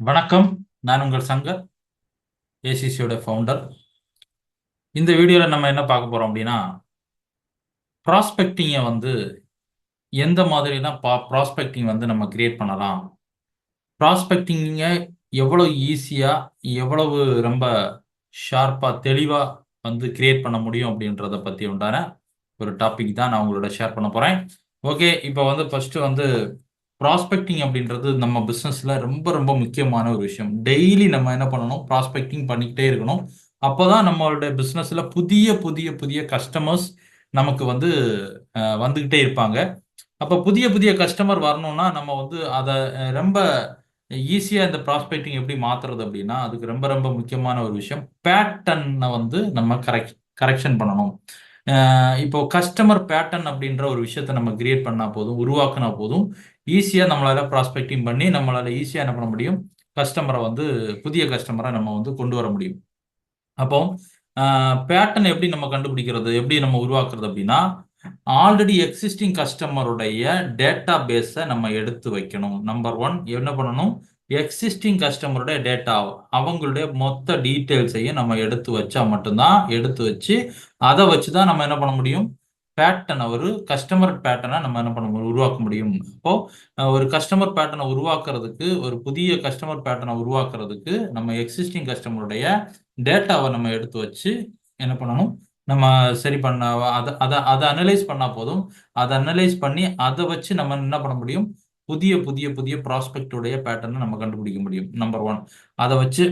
வணக்கம். நான் உங்கள் சங்கர், ஏசிசியோட ஃபவுண்டர். இந்த வீடியோவில் நம்ம என்ன பார்க்க போறோம் அப்படின்னா, ப்ராஸ்பெக்டிங்கை எந்த மாதிரிலாம் ப்ராஸ்பெக்டிங் நம்ம கிரியேட் பண்ணலாம், ப்ராஸ்பெக்டிங்கை எவ்வளோ ஈஸியாக, எவ்வளவு ரொம்ப ஷார்ப்பாக, தெளிவாக கிரியேட் பண்ண முடியும் அப்படின்றத பற்றி உண்டான ஒரு டாபிக் தான் நான் உங்களோட ஷேர் பண்ண போகிறேன். ஓகே, இப்போ ஃபஸ்ட்டு ப்ராஸ்பெக்டிங் அப்படின்றது நம்ம பிஸ்னஸில் ரொம்ப ரொம்ப முக்கியமான ஒரு விஷயம். டெய்லி நம்ம என்ன பண்ணணும், ப்ராஸ்பெக்டிங் பண்ணிக்கிட்டே இருக்கணும். அப்போ தான் நம்மளுடைய பிஸ்னஸில் புதிய புதிய புதிய கஸ்டமர்ஸ் நமக்கு வந்துக்கிட்டே இருப்பாங்க. அப்போ புதிய புதிய கஸ்டமர் வரணும்னா நம்ம அதை ரொம்ப ஈஸியாக இந்த ப்ராஸ்பெக்டிங் எப்படி மாற்றுறது அப்படின்னா, அதுக்கு ரொம்ப ரொம்ப முக்கியமான ஒரு விஷயம், பேட்டர்னை நம்ம கரெக்ஷன் பண்ணணும். இப்போ கஸ்டமர் பேட்டர்ன் அப்படின்ற ஒரு விஷயத்த நம்ம கிரியேட் பண்ணா போதும், உருவாக்குனா போதும், ஈஸியாக நம்மளால ப்ராஸ்பெக்டிங் பண்ணி நம்மளால ஈஸியாக என்ன பண்ண முடியும், கஸ்டமரை புதிய கஸ்டமரை நம்ம கொண்டு வர முடியும். அப்போ பேட்டர்ன் எப்படி நம்ம கண்டுபிடிக்கிறது, எப்படி நம்ம உருவாக்குறது அப்படின்னா, ஆல்ரெடி எக்ஸிஸ்டிங் கஸ்டமருடைய டேட்டா பேஸை நம்ம எடுத்து வைக்கணும். நம்பர் ஒன் என்ன பண்ணணும், எக்ஸிஸ்டிங் கஸ்டமருடைய டேட்டா, அவங்களுடைய மொத்த டீட்டெயில்ஸையும் நம்ம எடுத்து வச்சா மட்டும்தான், எடுத்து வச்சு அதை வச்சு தான் நம்ம என்ன பண்ண முடியும், பேட்டர்னை, ஒரு கஸ்டமர் பேட்டர்னை நம்ம என்ன பண்ண முடியும், உருவாக்க முடியும். அப்போ ஒரு கஸ்டமர் பேட்டர்னை உருவாக்குறதுக்கு, ஒரு புதிய கஸ்டமர் பேட்டர்னை உருவாக்குறதுக்கு நம்ம எக்ஸிஸ்டிங் கஸ்டமருடைய டேட்டாவை நம்ம எடுத்து வச்சு என்ன பண்ணணும், நம்ம சரி பண்ண அதை அதை அதை அனலைஸ் பண்ணா போதும். அதை அனலைஸ் பண்ணி அதை வச்சு நம்ம என்ன பண்ண முடியும், புதிய புதிய புதிய ப்ராஸ்பெக்டுடைய பேட்டர்னை நம்ம கண்டுபிடிக்க முடியும். நம்பர் ஒன், அதை வச்சு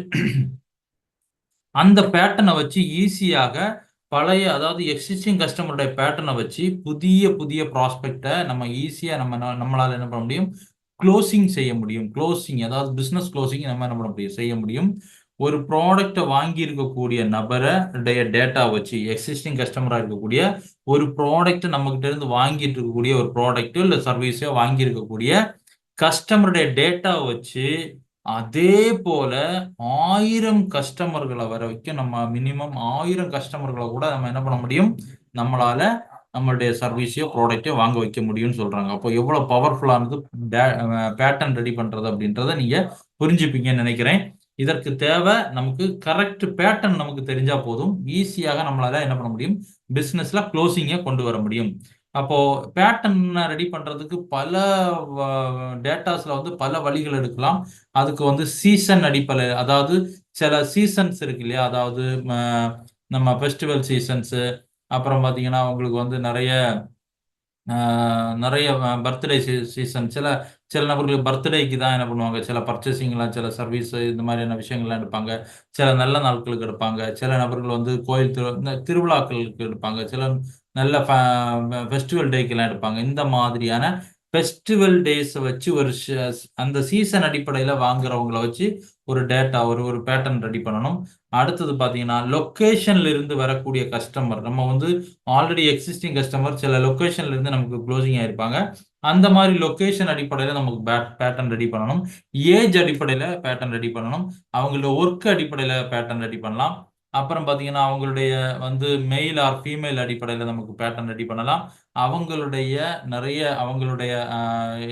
அந்த பேட்டர்னை வச்சு ஈஸியாக பழைய, அதாவது எக்ஸிஸ்டிங் கஸ்டமருடைய பேட்டர்னை வச்சு புதிய புதிய ப்ராஸ்பெக்டை நம்ம ஈஸியாக நம்மளால என்ன பண்ண முடியும், க்ளோசிங் செய்ய முடியும். க்ளோசிங், அதாவது பிஸ்னஸ் க்ளோசிங் நம்ம என்ன பண்ண முடியும், செய்ய முடியும். ஒரு ப்ராடக்டை வாங்கி இருக்கக்கூடிய நபருடைய டேட்டா வச்சு, எக்ஸிஸ்டிங் கஸ்டமராக இருக்கக்கூடிய ஒரு ப்ராடக்ட் நம்மகிட்ட இருந்து வாங்கிட்டு இருக்கக்கூடிய ஒரு ப்ராடக்ட்டோ இல்லை சர்வீஸோ வாங்கி இருக்கக்கூடிய கஸ்டமருடைய டேட்டா வச்சு, அதே போல 1000 கஸ்டமர்களை வர வைக்க நம்ம மினிமம் 1000 கஸ்டமர்களை கூட நம்ம என்ன பண்ண முடியும், நம்மளால நம்மளுடைய சர்வீஸையோ ப்ராடக்டையோ வாங்க வைக்க முடியும்னு சொல்றாங்க. அப்போ எவ்வளவு பவர்ஃபுல்லானது பேட்டர்ன் ரெடி பண்றது அப்படின்றத நீங்க புரிஞ்சுப்பீங்கன்னு நினைக்கிறேன். இதற்கு தேவை நமக்கு கரெக்ட் பேட்டர்ன் நமக்கு தெரிஞ்சா போதும், ஈஸியாக நம்மளால என்ன பண்ண முடியும், பிசினஸ்ல க்ளோசிங்கை கொண்டு வர முடியும். அப்போ பேட்டர்ன் ரெடி பண்றதுக்கு பல டேட்டாஸ்ல பல வழிகள் எடுக்கலாம். அதுக்கு சீசன் அடிப்படையில், அதாவது சில சீசன்ஸ் இருக்கு இல்லையா, அதாவது நம்ம ஃபெஸ்டிவல் சீசன்ஸ், அப்புறம் பாத்தீங்கன்னா உங்களுக்கு நிறைய நிறைய பர்த்டே சீசன், சில சில நபர்களுக்கு பர்த்டேக்கு தான் என்ன பண்ணுவாங்க, சில பர்ச்சேசிங்லாம், சில சர்வீஸ், இந்த மாதிரியான விஷயங்கள்லாம் எடுப்பாங்க. சில நல்ல நாட்களுக்கு எடுப்பாங்க. சில நபர்கள் கோயில் திருவிழாக்களுக்கு எடுப்பாங்க. சில நல்ல ஃபெஸ்டிவல் டேக்கெல்லாம் எடுப்பாங்க. இந்த மாதிரியான ஃபெஸ்டிவல் டேஸை வச்சு அந்த சீசன் அடிப்படையில் வாங்குறவங்கள வச்சு ஒரு டேட்டா, ஒரு பேட்டர்ன் ரெடி பண்ணணும். அடுத்தது பார்த்தீங்கன்னா, லொக்கேஷன்ல இருந்து வரக்கூடிய கஸ்டமர், நம்ம ஆல்ரெடி எக்ஸிஸ்டிங் கஸ்டமர் சில லொக்கேஷன்ல இருந்து நமக்கு க்ளோசிங் ஆயிருப்பாங்க. அந்த மாதிரி லொக்கேஷன் அடிப்படையில் நமக்கு பேட்டர்ன் ரெடி பண்ணணும். ஏஜ் அடிப்படையில் பேட்டர்ன் ரெடி பண்ணணும். அவங்களோட ஒர்க் அடிப்படையில் பேட்டர்ன் ரெடி பண்ணலாம். அப்புறம் பார்த்தீங்கன்னா, அவங்களுடைய மெயில் ஆர் ஃபீமேல் அடிப்படையில் நமக்கு பேட்டர்ன் ரெடி பண்ணலாம். அவங்களுடைய நிறைய அவங்களுடைய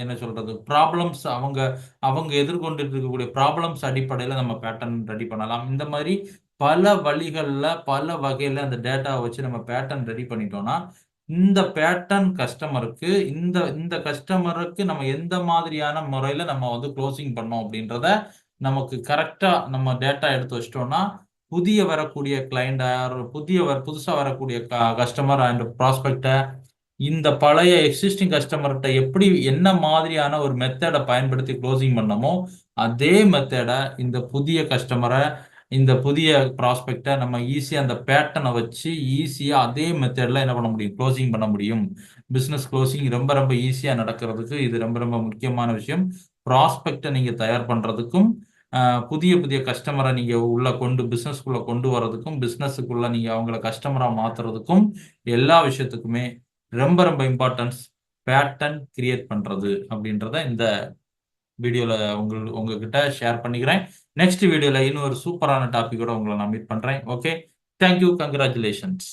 என்ன சொல்றது, ப்ராப்ளம்ஸ், அவங்க அவங்க எதிர்கொண்டு இருக்கக்கூடிய ப்ராப்ளம்ஸ் அடிப்படையில் நம்ம பேட்டர்ன் ரெடி பண்ணலாம். இந்த மாதிரி பல வழிகளில், பல வகையில் அந்த டேட்டாவை வச்சு நம்ம பேட்டர்ன் ரெடி பண்ணிட்டோம்னா, இந்த பேட்டர்ன் கஸ்டமருக்கு, இந்த இந்த கஸ்டமருக்கு நம்ம எந்த மாதிரியான முறையில நம்ம க்ளோசிங் பண்ணோம் அப்படின்றத நமக்கு கரெக்டா நம்ம டேட்டா எடுத்து வச்சிட்டோம்னா, புதிய வரக்கூடிய கிளைண்ட், புதுசா வரக்கூடிய கஸ்டமர் அண்ட் ப்ராஸ்பெக்டை இந்த பழைய எக்ஸிஸ்டிங் கஸ்டமர்கிட்ட எப்படி, என்ன மாதிரியான ஒரு மெத்தடை பயன்படுத்தி க்ளோசிங் பண்ணமோ, அதே மெத்தடை இந்த புதிய கஸ்டமரை, இந்த புதிய ப்ராஸ்பெக்டை நம்ம ஈஸியாக அந்த பேட்டர்னை வச்சு ஈஸியாக அதே மெத்தடில் என்ன பண்ண முடியும், க்ளோசிங் பண்ண முடியும். பிஸ்னஸ் க்ளோசிங் ரொம்ப ரொம்ப ஈஸியாக நடக்கிறதுக்கு இது ரொம்ப ரொம்ப முக்கியமான விஷயம். ப்ராஸ்பெக்டை நீங்கள் தயார் பண்ணுறதுக்கும், புதிய புதிய கஸ்டமரை நீங்கள் உள்ள பிஸ்னஸ்க்குள்ளே கொண்டு வர்றதுக்கும், பிஸ்னஸுக்குள்ளே நீங்கள் அவங்கள கஸ்டமராக மாற்றுறதுக்கும், எல்லா விஷயத்துக்குமே ரொம்ப ரொம்ப இம்பார்ட்டன்ஸ் பேட்டர்ன் கிரியேட் பண்றது அப்படின்றத இந்த வீடியோல உங்ககிட்ட ஷேர் பண்ணிக்கிறேன். நெக்ஸ்ட் வீடியோல இன்னும் ஒரு சூப்பரான டாபிக்கோட உங்களை நான் மீட் பண்றேன். Okay, thank you, congratulations.